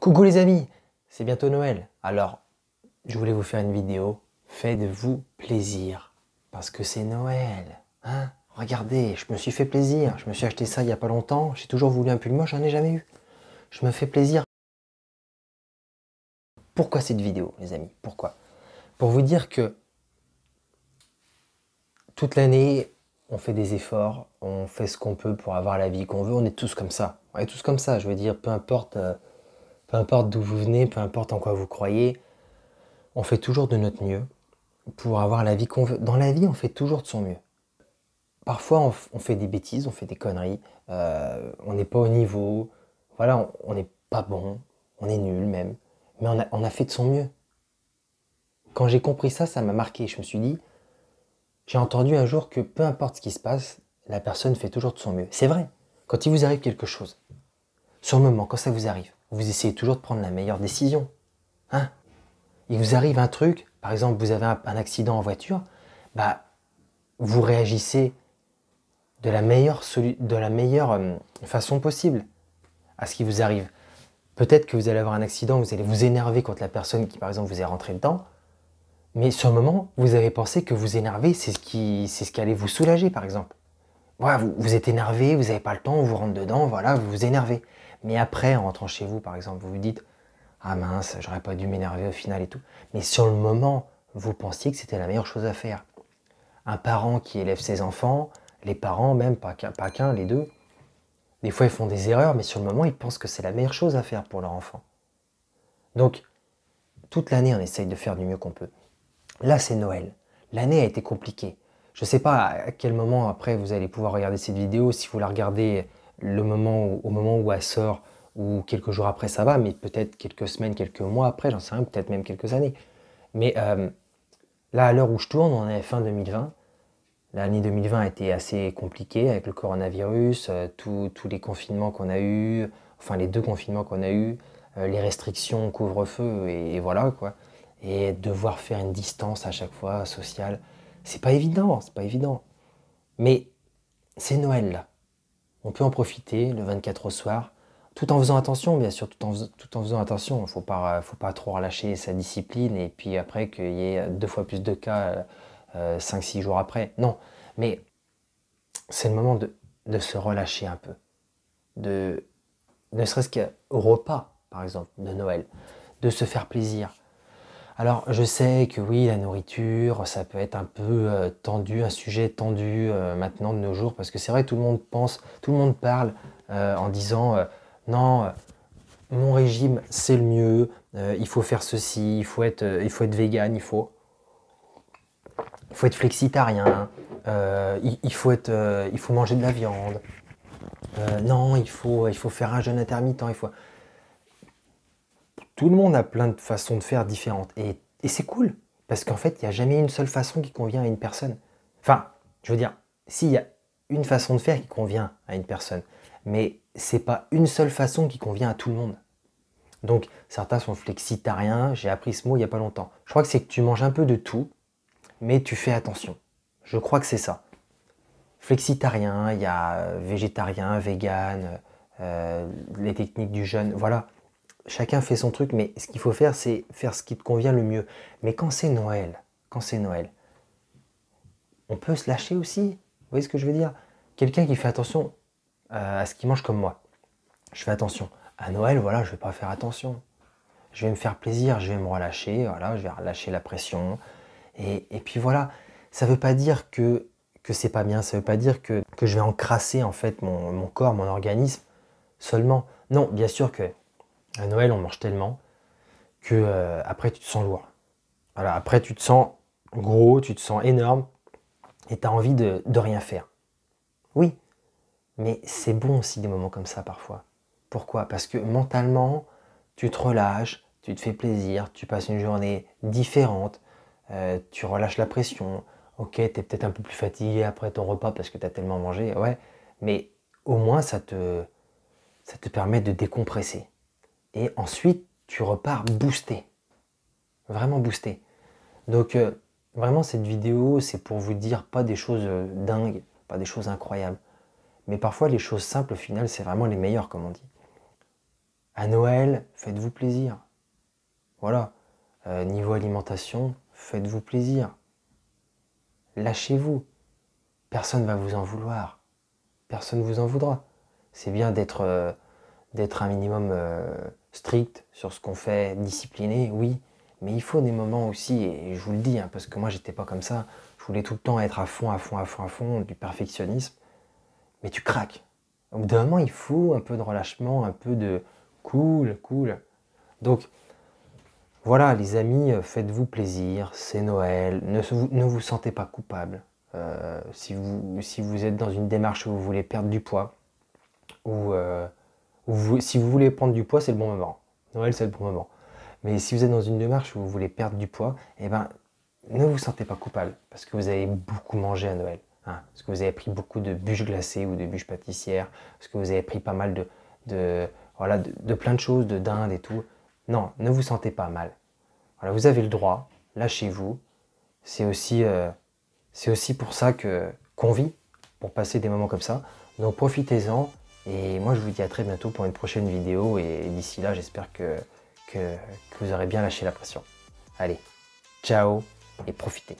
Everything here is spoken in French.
Coucou les amis, c'est bientôt Noël. Alors, je voulais vous faire une vidéo. Faites-vous plaisir. Parce que c'est Noël. Hein? Regardez, je me suis fait plaisir. Je me suis acheté ça il n'y a pas longtemps. J'ai toujours voulu un pull moche, j'en ai jamais eu. Je me fais plaisir. Pourquoi cette vidéo, les amis? Pourquoi? Pour vous dire que toute l'année, on fait des efforts, on fait ce qu'on peut pour avoir la vie qu'on veut. On est tous comme ça. On est tous comme ça, je veux dire, peu importe d'où vous venez, peu importe en quoi vous croyez, on fait toujours de notre mieux pour avoir la vie qu'on veut. Dans la vie, on fait toujours de son mieux. Parfois, on fait des bêtises, on fait des conneries, on n'est pas au niveau, voilà, on n'est pas bon, on est nul même, mais on a fait de son mieux. Quand j'ai compris ça, ça m'a marqué. Je me suis dit, j'ai entendu un jour que peu importe ce qui se passe, la personne fait toujours de son mieux. C'est vrai, quand il vous arrive quelque chose, sur le moment, quand ça vous arrive, vous essayez toujours de prendre la meilleure décision. Hein? Il vous arrive un truc, par exemple, vous avez un accident en voiture, bah, vous réagissez de la meilleure façon possible à ce qui vous arrive. Peut-être que vous allez avoir un accident, vous allez vous énerver contre la personne qui, par exemple, vous est rentrée dedans, mais sur le moment, vous avez pensé que vous énerver, c'est ce qui allait vous soulager, par exemple. Voilà, vous êtes énervé, vous n'avez pas le temps, on vous rentre dedans, voilà, vous vous énervez. Mais après, en rentrant chez vous, par exemple, vous vous dites « Ah mince, j'aurais pas dû m'énerver au final et tout ». Mais sur le moment, vous pensiez que c'était la meilleure chose à faire. Un parent qui élève ses enfants, les parents même, pas qu'un, les deux, des fois ils font des erreurs, mais sur le moment ils pensent que c'est la meilleure chose à faire pour leur enfant. Donc, toute l'année on essaye de faire du mieux qu'on peut. Là c'est Noël, l'année a été compliquée. Je ne sais pas à quel moment après vous allez pouvoir regarder cette vidéo, si vous la regardez au moment où elle sort, ou quelques jours après ça va, mais peut-être quelques semaines, quelques mois après, j'en sais rien, peut-être même quelques années. Mais là à l'heure où je tourne, on est fin 2020, l'année 2020 a été assez compliquée avec le coronavirus, tous les confinements qu'on a eus, enfin les 2 confinements qu'on a eus, les restrictions, couvre-feu et voilà quoi. Et devoir faire une distance à chaque fois sociale, c'est pas évident, c'est pas évident. Mais c'est Noël là. On peut en profiter le 24 au soir, tout en faisant attention, bien sûr, tout en faisant attention. Faut pas trop relâcher sa discipline et puis après qu'il y ait 2 fois plus de cas 5-6 jours après. Non, mais c'est le moment de se relâcher un peu. Ne serait-ce qu'au repas, par exemple, de Noël, de se faire plaisir. Alors, je sais que oui, la nourriture, ça peut être un peu tendu, un sujet tendu maintenant de nos jours, parce que c'est vrai, tout le monde pense, tout le monde parle en disant non, mon régime, c'est le mieux, il faut faire ceci, il faut être vegan, il faut être flexitarien, il faut manger de la viande. Non, il faut faire un jeûne intermittent. Tout le monde a plein de façons de faire différentes. Et c'est cool, parce qu'en fait, il n'y a jamais une seule façon qui convient à une personne. Enfin, je veux dire, s'il y a une façon de faire qui convient à une personne, mais c'est pas une seule façon qui convient à tout le monde. Donc, certains sont flexitariens, j'ai appris ce mot il n'y a pas longtemps. Je crois que c'est que tu manges un peu de tout, mais tu fais attention. Je crois que c'est ça. Flexitarien, il y a végétarien, vegan, les techniques du jeûne, voilà. Chacun fait son truc, mais ce qu'il faut faire, c'est faire ce qui te convient le mieux. Mais quand c'est Noël, on peut se lâcher aussi. Vous voyez ce que je veux dire? Quelqu'un qui fait attention à ce qu'il mange comme moi. Je fais attention. À Noël, voilà, je ne vais pas faire attention. Je vais me faire plaisir, je vais me relâcher, voilà, je vais relâcher la pression. Et puis voilà, ça ne veut pas dire que c'est pas bien, ça ne veut pas dire que je vais encrasser en fait mon corps, mon organisme seulement. Non, bien sûr que à Noël, on mange tellement que après tu te sens lourd. Voilà, après tu te sens gros, tu te sens énorme et tu as envie de rien faire. Oui, mais c'est bon aussi des moments comme ça parfois. Pourquoi? Parce que mentalement, tu te relâches, tu te fais plaisir, tu passes une journée différente, tu relâches la pression. Ok, tu es peut-être un peu plus fatigué après ton repas parce que tu as tellement mangé, ouais, mais au moins ça te permet de décompresser. Et ensuite, tu repars boosté. Vraiment boosté. Donc, vraiment, cette vidéo, c'est pour vous dire pas des choses dingues, pas des choses incroyables. Mais parfois, les choses simples, au final, c'est vraiment les meilleures, comme on dit. À Noël, faites-vous plaisir. Voilà. Niveau alimentation, faites-vous plaisir. Lâchez-vous. Personne ne va vous en vouloir. Personne ne vous en voudra. C'est bien d'être un minimum strict sur ce qu'on fait, discipliné, oui. Mais il faut des moments aussi, et je vous le dis, hein, parce que moi j'étais pas comme ça. Je voulais tout le temps être à fond, à fond, à fond, à fond, du perfectionnisme. Mais tu craques. Au bout d'un moment, il faut un peu de relâchement, un peu de cool, cool. Donc, voilà, les amis, faites-vous plaisir, c'est Noël, ne vous sentez pas coupable. Si vous êtes dans une démarche où vous voulez perdre du poids, ou si vous voulez prendre du poids, c'est le bon moment. Noël, c'est le bon moment. Mais si vous êtes dans une démarche où vous voulez perdre du poids, eh ben, ne vous sentez pas coupable, parce que vous avez beaucoup mangé à Noël. Hein, parce que vous avez pris beaucoup de bûches glacées ou de bûches pâtissières, parce que vous avez pris pas mal voilà, de plein de choses, de dinde et tout. Non, ne vous sentez pas mal. Voilà, vous avez le droit, lâchez-vous. C'est aussi pour ça qu'on vit, pour passer des moments comme ça. Donc profitez-en. Et moi, je vous dis à très bientôt pour une prochaine vidéo. Et d'ici là, j'espère que vous aurez bien lâché la pression. Allez, ciao et profitez.